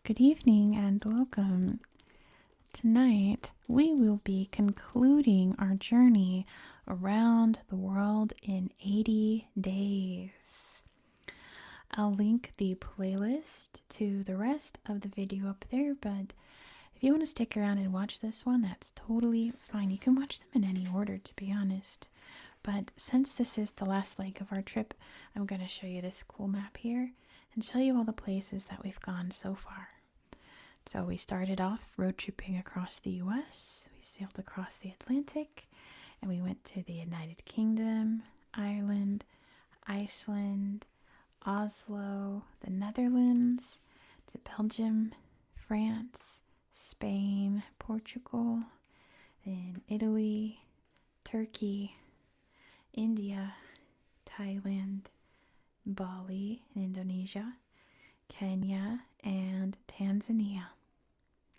Good evening and welcome. Tonight, we will be concluding our journey around the world in 80 days. I'll link the playlist to the rest of the video up there, but if you want to stick around and watch this one, that's totally fine. You can watch them in any order, to be honest. But since this is the last leg of our trip, I'm going to show you this cool map here and show you all the places that we've gone so far. So we started off road tripping across the US, we sailed across the Atlantic, and we went to the United Kingdom, Ireland, Iceland, Oslo, the Netherlands, to Belgium, France, Spain, Portugal, then Italy, Turkey, India, Thailand, Bali in Indonesia, Kenya, and Tanzania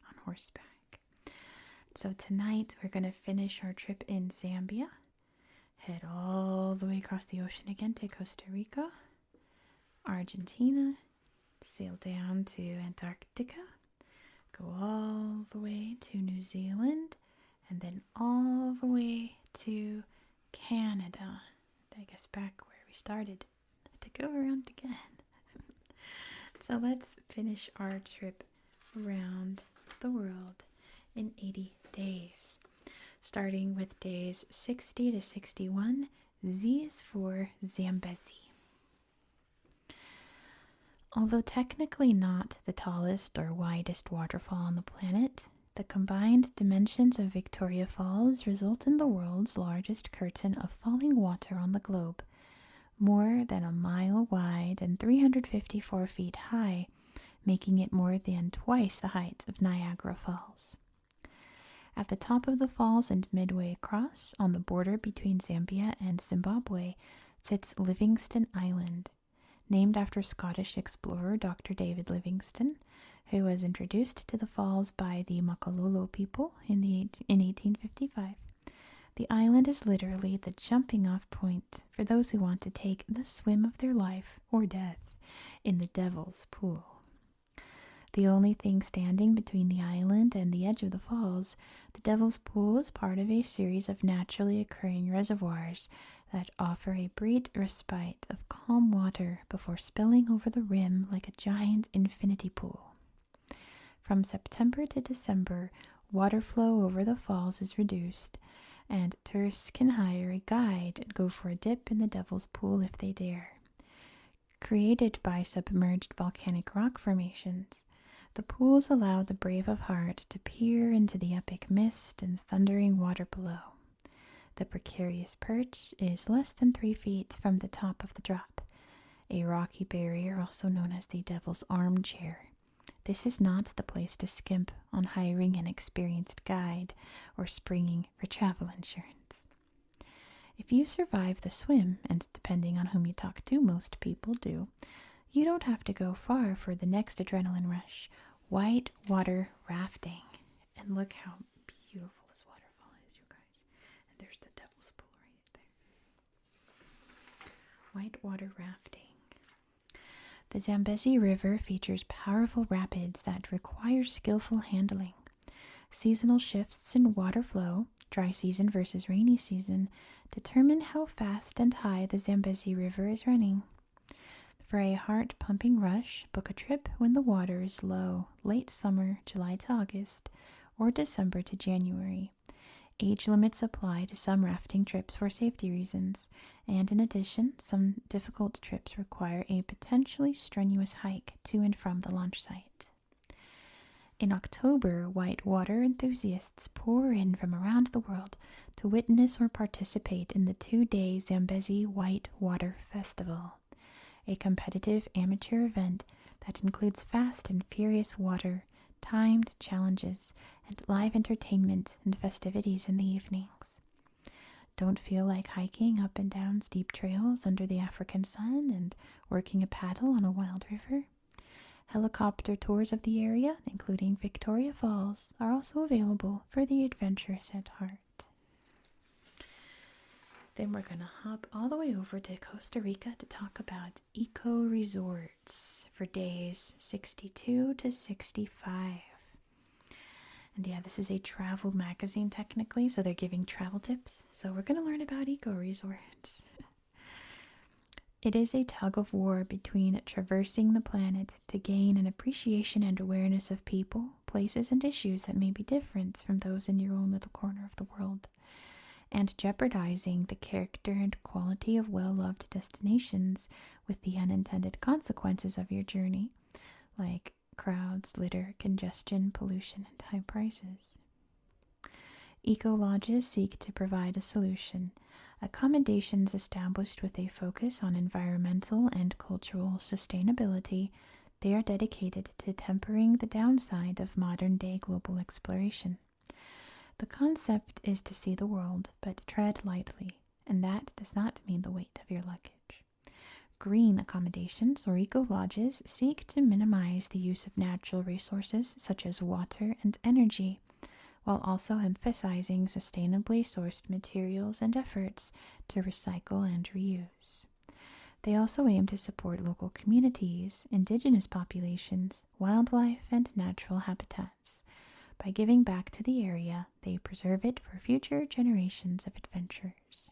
on horseback. So tonight we're going to finish our trip in Zambia, head all the way across the ocean again to Costa Rica, Argentina, sail down to Antarctica, go all the way to New Zealand, and then all the way to Canada. I guess back where we started to go around again. So let's finish our trip around the world in 80 days. Starting with days 60 to 61, Z is for Zambezi. Although technically not the tallest or widest waterfall on the planet, the combined dimensions of Victoria Falls result in the world's largest curtain of falling water on the globe, more than a mile wide and 354 feet high, making it more than twice the height of Niagara Falls. At the top of the falls and midway across, on the border between Zambia and Zimbabwe, sits Livingston Island, named after Scottish explorer Dr. David Livingstone, who was introduced to the falls by the Makalolo people in 1855. The island is literally the jumping-off point for those who want to take the swim of their life or death in the Devil's Pool. The only thing standing between the island and the edge of the falls, the Devil's Pool is part of a series of naturally occurring reservoirs that offer a brief respite of calm water before spilling over the rim like a giant infinity pool. From September to December, water flow over the falls is reduced, and tourists can hire a guide and go for a dip in the Devil's Pool if they dare. Created by submerged volcanic rock formations, the pools allow the brave of heart to peer into the epic mist and thundering water below. The precarious perch is less than 3 feet from the top of the drop, a rocky barrier also known as the Devil's Armchair. This is not the place to skimp on hiring an experienced guide or springing for travel insurance. If you survive the swim, and depending on whom you talk to, most people do, you don't have to go far for the next adrenaline rush, white water rafting. And look how beautiful this waterfall is, you guys. And there's the Devil's Pool right there. White water rafting. The Zambezi River features powerful rapids that require skillful handling. Seasonal shifts in water flow, dry season versus rainy season, determine how fast and high the Zambezi River is running. For a heart-pumping rush, book a trip when the water is low, late summer, July to August, or December to January. Age limits apply to some rafting trips for safety reasons, and in addition, some difficult trips require a potentially strenuous hike to and from the launch site. In October, whitewater enthusiasts pour in from around the world to witness or participate in the 2-day Zambezi Whitewater Festival, a competitive amateur event that includes fast and furious water, timed challenges, and live entertainment and festivities in the evenings. Don't feel like hiking up and down steep trails under the African sun and working a paddle on a wild river? Helicopter tours of the area, including Victoria Falls, are also available for the adventurous at heart. Then we're going to hop all the way over to Costa Rica to talk about eco resorts for days 62 to 65. And yeah, this is a travel magazine technically, so they're giving travel tips. So we're going to learn about eco resorts. It is a tug of war between traversing the planet to gain an appreciation and awareness of people, places, and issues that may be different from those in your own little corner of the world, and jeopardizing the character and quality of well-loved destinations with the unintended consequences of your journey, like crowds, litter, congestion, pollution, and high prices. Eco-lodges seek to provide a solution. Accommodations established with a focus on environmental and cultural sustainability, they are dedicated to tempering the downside of modern-day global exploration. The concept is to see the world, but tread lightly, and that does not mean the weight of your luggage. Green accommodations or eco-lodges seek to minimize the use of natural resources such as water and energy, while also emphasizing sustainably sourced materials and efforts to recycle and reuse. They also aim to support local communities, indigenous populations, wildlife, and natural habitats. By giving back to the area, they preserve it for future generations of adventurers.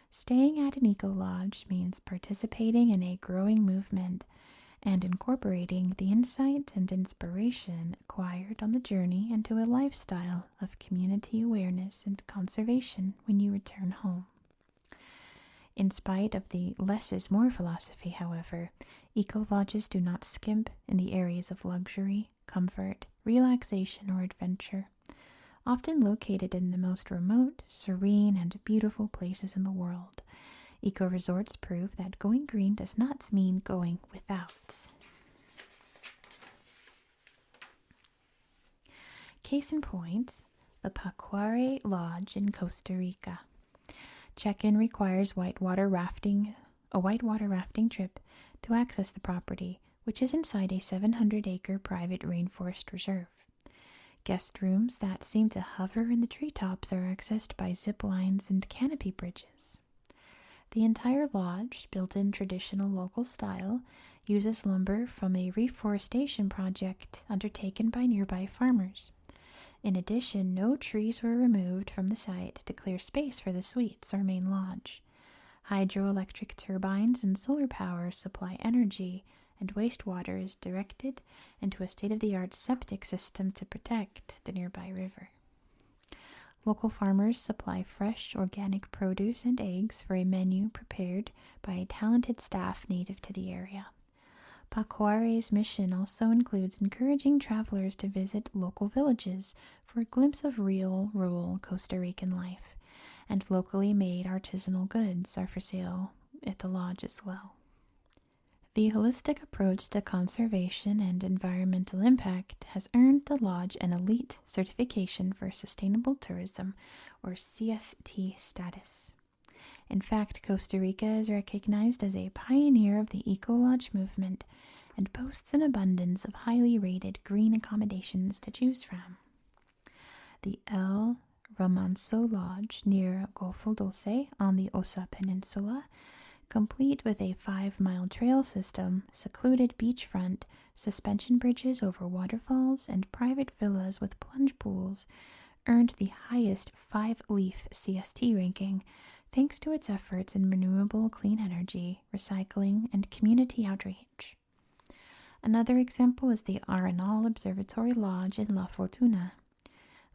Staying at an eco-lodge means participating in a growing movement and incorporating the insight and inspiration acquired on the journey into a lifestyle of community awareness and conservation when you return home. In spite of the less is more philosophy, however, eco-lodges do not skimp in the areas of luxury, comfort, relaxation, or adventure. Often located in the most remote, serene, and beautiful places in the world, eco-resorts prove that going green does not mean going without. Case in point, the Pacuare Lodge in Costa Rica. Check-in requires a whitewater rafting trip to access the property, which is inside a 700-acre private rainforest reserve. Guest rooms that seem to hover in the treetops are accessed by zip lines and canopy bridges. The entire lodge, built in traditional local style, uses lumber from a reforestation project undertaken by nearby farmers. In addition, no trees were removed from the site to clear space for the suites or main lodge. Hydroelectric turbines and solar power supply energy, and wastewater is directed into a state-of-the-art septic system to protect the nearby river. Local farmers supply fresh, organic produce and eggs for a menu prepared by a talented staff native to the area. Pacuare's mission also includes encouraging travelers to visit local villages for a glimpse of real, rural Costa Rican life, and locally made artisanal goods are for sale at the lodge as well. The holistic approach to conservation and environmental impact has earned the lodge an elite certification for sustainable tourism, or CST status. In fact, Costa Rica is recognized as a pioneer of the eco-lodge movement and boasts an abundance of highly rated green accommodations to choose from. The El Romanzo Lodge near Golfo Dulce on the Osa Peninsula, complete with a 5-mile trail system, secluded beachfront, suspension bridges over waterfalls, and private villas with plunge pools, earned the highest 5-leaf CST ranking thanks to its efforts in renewable clean energy, recycling, and community outreach. Another example is the Arenal Observatory Lodge in La Fortuna.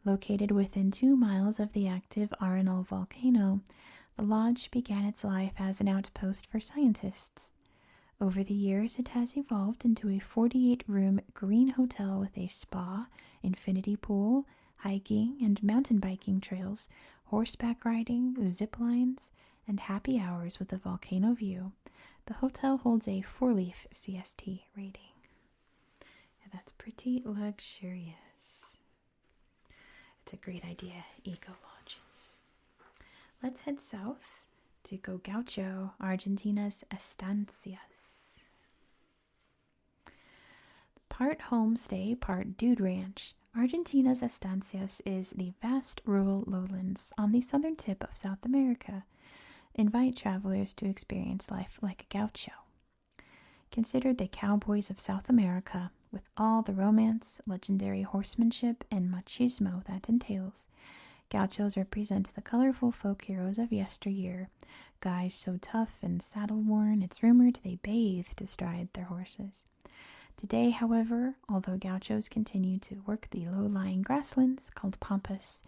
Located within 2 miles of the active Arenal volcano, the lodge began its life as an outpost for scientists. Over the years, it has evolved into a 48-room green hotel with a spa, infinity pool, hiking and mountain biking trails, horseback riding, zip lines, and happy hours with a volcano view. The hotel holds a 4-leaf CST rating. And that's pretty luxurious. It's a great idea, eco-lodges. Let's head south to Go Gaucho, Argentina's estancias. Part homestay, part dude ranch, Argentina's estancias is the vast rural lowlands on the southern tip of South America, invite travelers to experience life like a gaucho. Considered the cowboys of South America, with all the romance, legendary horsemanship, and machismo that entails, gauchos represent the colorful folk heroes of yesteryear, guys so tough and saddle-worn it's rumored they bathed astride their horses. Today, however, although gauchos continue to work the low-lying grasslands called pampas,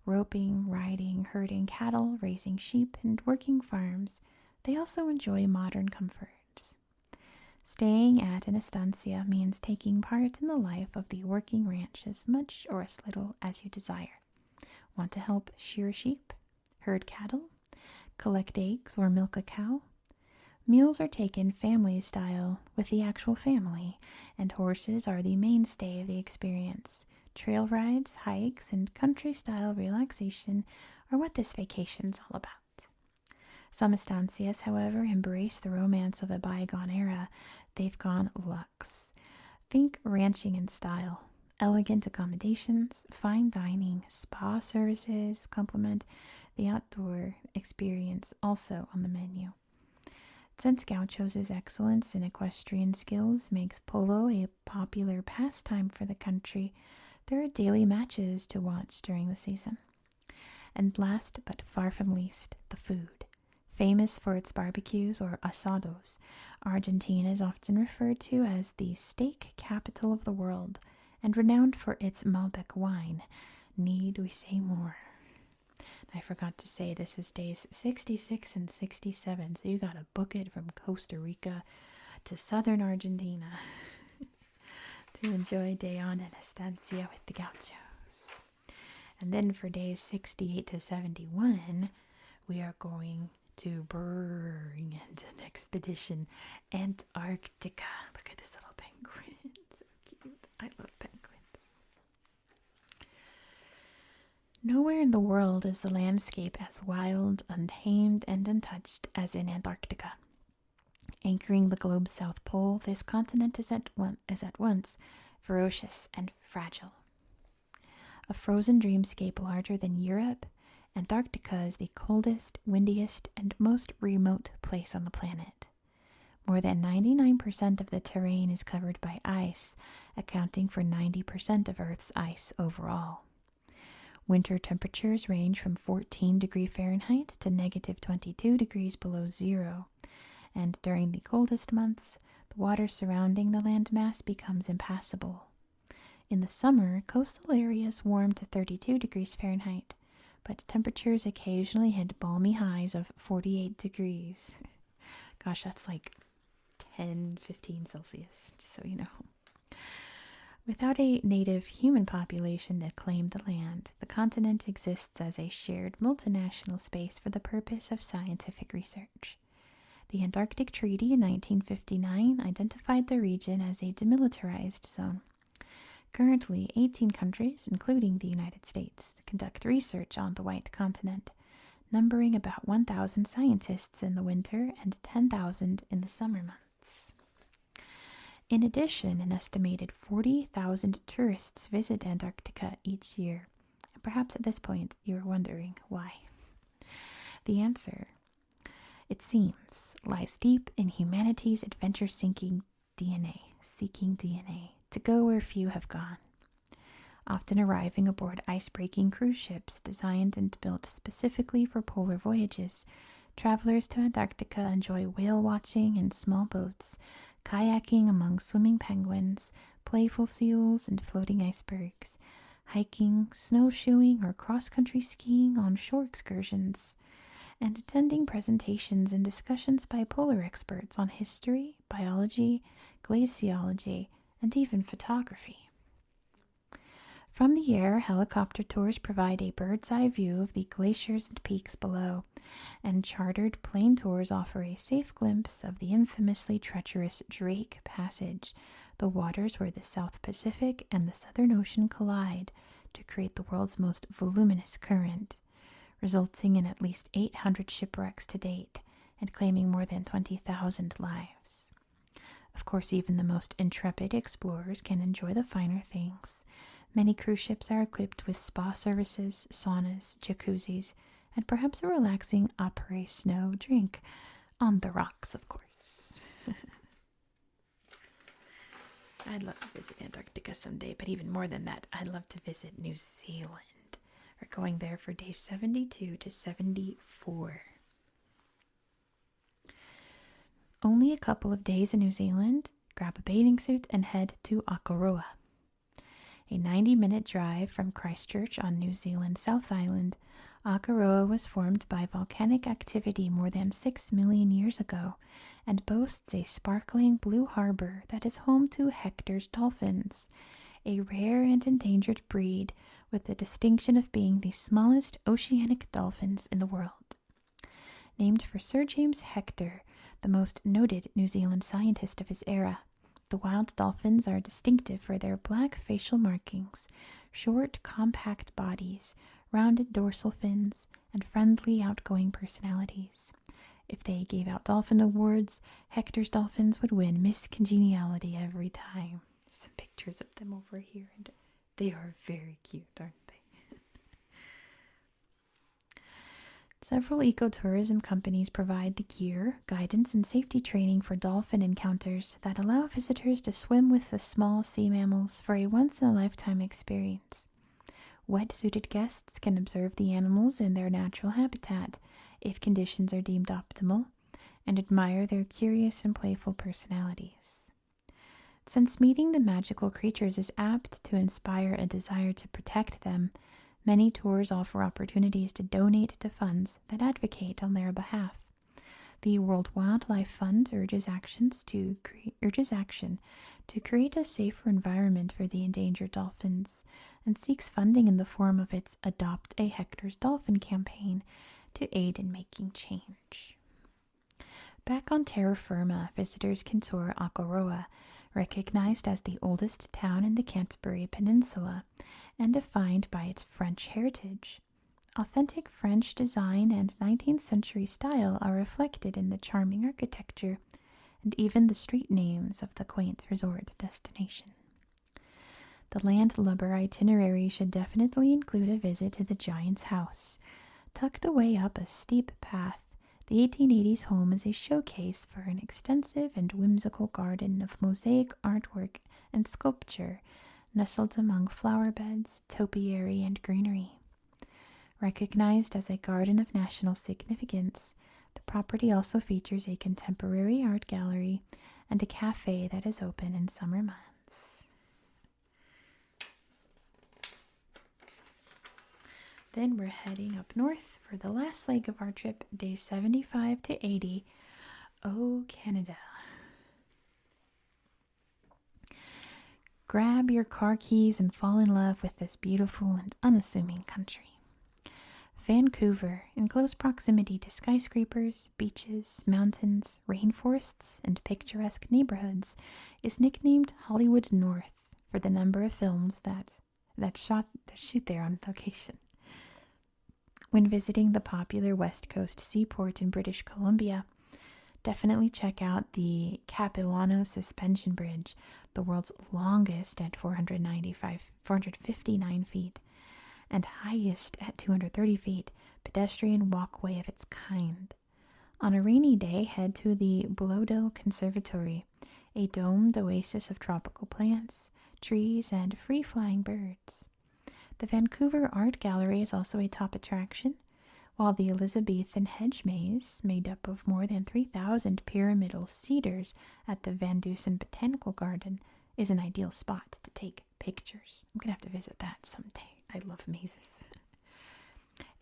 roping, riding, herding cattle, raising sheep, and working farms, they also enjoy modern comforts. Staying at an estancia means taking part in the life of the working ranch as much or as little as you desire. Want to help shear sheep, herd cattle, collect eggs, or milk a cow? Meals are taken family style with the actual family, and horses are the mainstay of the experience. Trail rides, hikes, and country-style relaxation are what this vacation's all about. Some estancias, however, embrace the romance of a bygone era. They've gone luxe. Think ranching in style. Elegant accommodations, fine dining, spa services complement the outdoor experience also on the menu. Since gauchos' excellence in equestrian skills makes polo a popular pastime for the country, there are daily matches to watch during the season. And last but far from least, the food. Famous for its barbecues or asados, Argentina is often referred to as the steak capital of the world and renowned for its Malbec wine. Need we say more? I forgot to say this is days 66 and 67, so you gotta book it from Costa Rica to southern Argentina to enjoy day on an estancia with the gauchos. And then for days 68 to 71, we are going to bring into an expedition Antarctica. Look at this little penguin. So cute. I love penguins. Nowhere in the world is the landscape as wild, untamed, and untouched as in Antarctica. Anchoring the globe's south pole, this continent is at once ferocious and fragile. A frozen dreamscape larger than Europe, Antarctica is the coldest, windiest, and most remote place on the planet. More than 99% of the terrain is covered by ice, accounting for 90% of Earth's ice overall. Winter temperatures range from 14 degrees Fahrenheit to negative 22 degrees below zero, and during the coldest months, the water surrounding the landmass becomes impassable. In the summer, coastal areas warm to 32 degrees Fahrenheit, but temperatures occasionally hit balmy highs of 48 degrees. Gosh, that's like 10-15 Celsius, just so you know. Without a native human population to claim the land, the continent exists as a shared multinational space for the purpose of scientific research. The Antarctic Treaty in 1959 identified the region as a demilitarized zone. Currently, 18 countries, including the United States, conduct research on the white continent, numbering about 1,000 scientists in the winter and 10,000 in the summer months. In addition, an estimated 40,000 tourists visit Antarctica each year. And perhaps at this point you're wondering why. The answer, it seems, lies deep in humanity's adventure-seeking DNA, to go where few have gone. Often arriving aboard ice-breaking cruise ships designed and built specifically for polar voyages, travelers to Antarctica enjoy whale watching in small boats, kayaking among swimming penguins, playful seals, and floating icebergs, hiking, snowshoeing, or cross-country skiing on shore excursions, and attending presentations and discussions by polar experts on history, biology, glaciology, and even photography. From the air, helicopter tours provide a bird's-eye view of the glaciers and peaks below, and chartered plane tours offer a safe glimpse of the infamously treacherous Drake Passage, the waters where the South Pacific and the Southern Ocean collide to create the world's most voluminous current, resulting in at least 800 shipwrecks to date and claiming more than 20,000 lives. Of course, even the most intrepid explorers can enjoy the finer things. Many cruise ships are equipped with spa services, saunas, jacuzzis, and perhaps a relaxing après-snow drink on the rocks, of course. I'd love to visit Antarctica someday, but even more than that, I'd love to visit New Zealand. We're going there for days 72 to 74. Only a couple of days in New Zealand, grab a bathing suit and head to Akaroa. A 90-minute drive from Christchurch on New Zealand's South Island, Akaroa was formed by volcanic activity more than 6 million years ago and boasts a sparkling blue harbor that is home to Hector's dolphins, a rare and endangered breed with the distinction of being the smallest oceanic dolphins in the world. Named for Sir James Hector, the most noted New Zealand scientist of his era, the wild dolphins are distinctive for their black facial markings, short, compact bodies, rounded dorsal fins, and friendly, outgoing personalities. If they gave out dolphin awards, Hector's dolphins would win Miss Congeniality every time. There's some pictures of them over here, and they are very cute, aren't they? Several ecotourism companies provide the gear, guidance, and safety training for dolphin encounters that allow visitors to swim with the small sea mammals for a once-in-a-lifetime experience. Wetsuited guests can observe the animals in their natural habitat, if conditions are deemed optimal, and admire their curious and playful personalities. Since meeting the magical creatures is apt to inspire a desire to protect them, many tours offer opportunities to donate to funds that advocate on their behalf. The World Wildlife Fund urges action to create a safer environment for the endangered dolphins and seeks funding in the form of its Adopt a Hector's Dolphin campaign to aid in making change. Back on terra firma, visitors can tour Akaroa, recognized as the oldest town in the Canterbury Peninsula and defined by its French heritage. Authentic French design and 19th century style are reflected in the charming architecture and even the street names of the quaint resort destination. The landlubber itinerary should definitely include a visit to the Giant's House. Tucked away up a steep path, the 1880s home is a showcase for an extensive and whimsical garden of mosaic artwork and sculpture nestled among flower beds, topiary, and greenery. Recognized as a garden of national significance, the property also features a contemporary art gallery and a cafe that is open in summer months. Then we're heading up north for the last leg of our trip, days 75 to 80. Oh, Canada. Grab your car keys and fall in love with this beautiful and unassuming country. Vancouver, in close proximity to skyscrapers, beaches, mountains, rainforests, and picturesque neighborhoods, is nicknamed Hollywood North for the number of films that shoot there on location. When visiting the popular West Coast seaport in British Columbia, definitely check out the Capilano Suspension Bridge, the world's longest at 459 feet, and highest at 230 feet, pedestrian walkway of its kind. On a rainy day, head to the Bloedel Conservatory, a domed oasis of tropical plants, trees, and free-flying birds. The Vancouver Art Gallery is also a top attraction, while the Elizabethan hedge maze, made up of more than 3,000 pyramidal cedars at the Van Dusen Botanical Garden, is an ideal spot to take pictures. I'm going to have to visit that someday. I love mazes.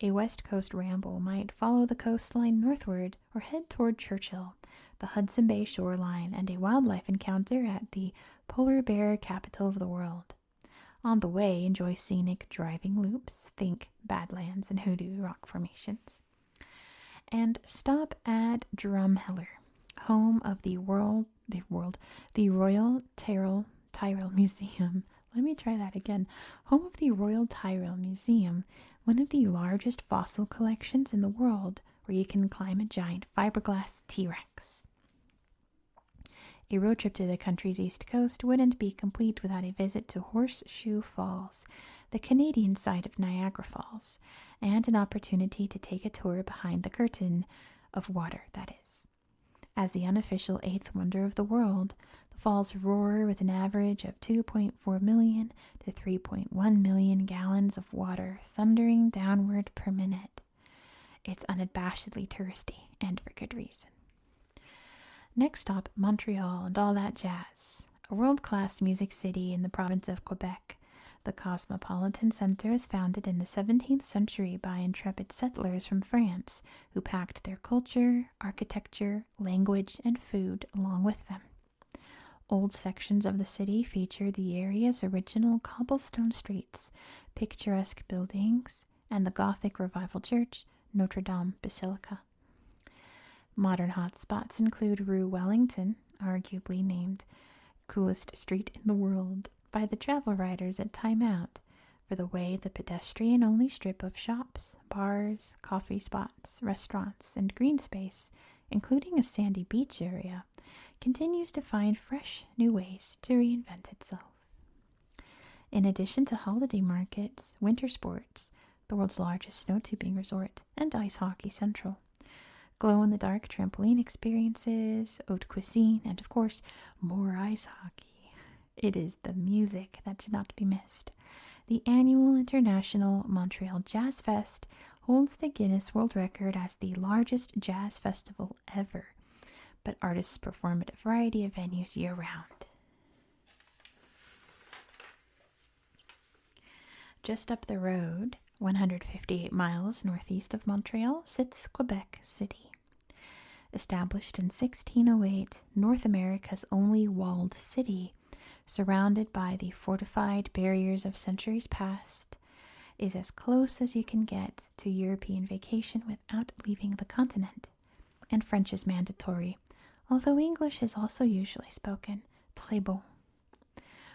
A West Coast ramble might follow the coastline northward or head toward Churchill, the Hudson Bay shoreline, and a wildlife encounter at the polar bear capital of the world. On the way, enjoy scenic driving loops, think Badlands and Hoodoo rock formations. And stop at Drumheller, home of the Royal Tyrrell Museum. Let me try that again. Home of the Royal Tyrrell Museum, one of the largest fossil collections in the world, where you can climb a giant fiberglass T-Rex. A road trip to the country's east coast wouldn't be complete without a visit to Horseshoe Falls, the Canadian side of Niagara Falls, and an opportunity to take a tour behind the curtain of water, that is. As the unofficial eighth wonder of the world, the falls roar with an average of 2.4 million to 3.1 million gallons of water thundering downward per minute. It's unabashedly touristy, and for good reason. Next stop, Montreal and all that jazz. A world-class music city in the province of Quebec, the Cosmopolitan Center was founded in the 17th century by intrepid settlers from France who packed their culture, architecture, language, and food along with them. Old sections of the city feature the area's original cobblestone streets, picturesque buildings, and the Gothic Revival Church, Notre Dame Basilica. Modern hotspots include Rue Wellington, arguably named coolest street in the world by the travel writers at Time Out, for the way the pedestrian-only strip of shops, bars, coffee spots, restaurants, and green space, including a sandy beach area, continues to find fresh new ways to reinvent itself. In addition to holiday markets, winter sports, the world's largest snow tubing resort, and ice hockey central, glow-in-the-dark trampoline experiences, haute cuisine, and of course, more ice hockey. It is the music that should not be missed. The annual International Montreal Jazz Fest holds the Guinness World Record as the largest jazz festival ever, but artists perform at a variety of venues year-round. Just up the road, 158 miles northeast of Montreal, sits Quebec City. Established in 1608, North America's only walled city, surrounded by the fortified barriers of centuries past, is as close as you can get to European vacation without leaving the continent. And French is mandatory, although English is also usually spoken. Très bon.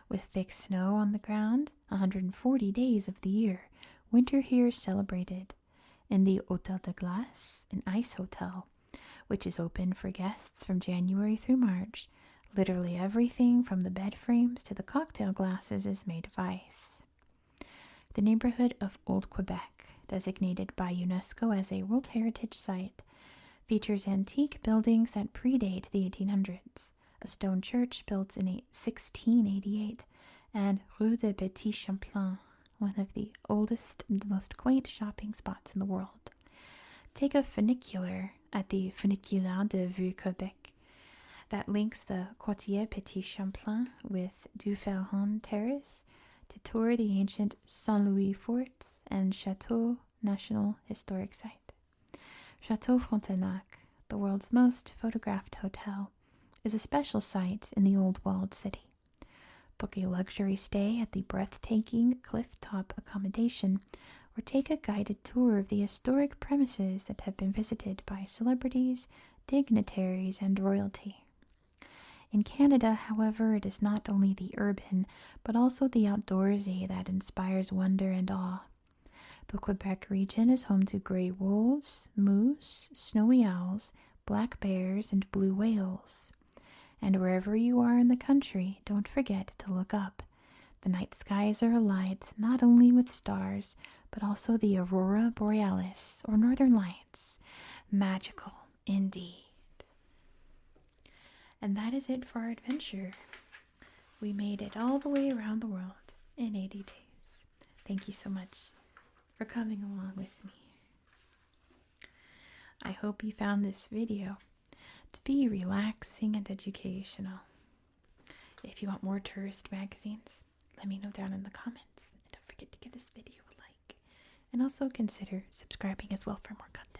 With thick snow on the ground, 140 days of the year, winter here is celebrated. In the Hôtel de Glace, an ice hotel, which is open for guests from January through March, literally everything from the bed frames to the cocktail glasses is made of ice. The neighborhood of Old Quebec, designated by UNESCO as a World Heritage Site, features antique buildings that predate the 1800s, a stone church built in 1688, and Rue de Petit Champlain, one of the oldest and most quaint shopping spots in the world. Take a funicular at the Funiculaire de Vieux Quebec that links the Quartier Petit Champlain with Du Ferron Terrace to tour the ancient Saint-Louis Fort and Chateau National Historic Site. Chateau Frontenac, the world's most photographed hotel, is a special site in the old walled city. Book a luxury stay at the breathtaking cliff-top accommodation or take a guided tour of the historic premises that have been visited by celebrities, dignitaries, and royalty. In Canada, however, it is not only the urban, but also the outdoorsy that inspires wonder and awe. The Quebec region is home to gray wolves, moose, snowy owls, black bears, and blue whales. And wherever you are in the country, don't forget to look up. The night skies are alight not only with stars, but also the aurora borealis, or northern lights. Magical indeed. And that is it for our adventure. We made it all the way around the world in 80 days. Thank you so much for coming along with me. I hope you found this video to be relaxing and educational. If you want more tourist magazines, let me know down in the comments. And don't forget to give this video a like. And also consider subscribing as well for more content.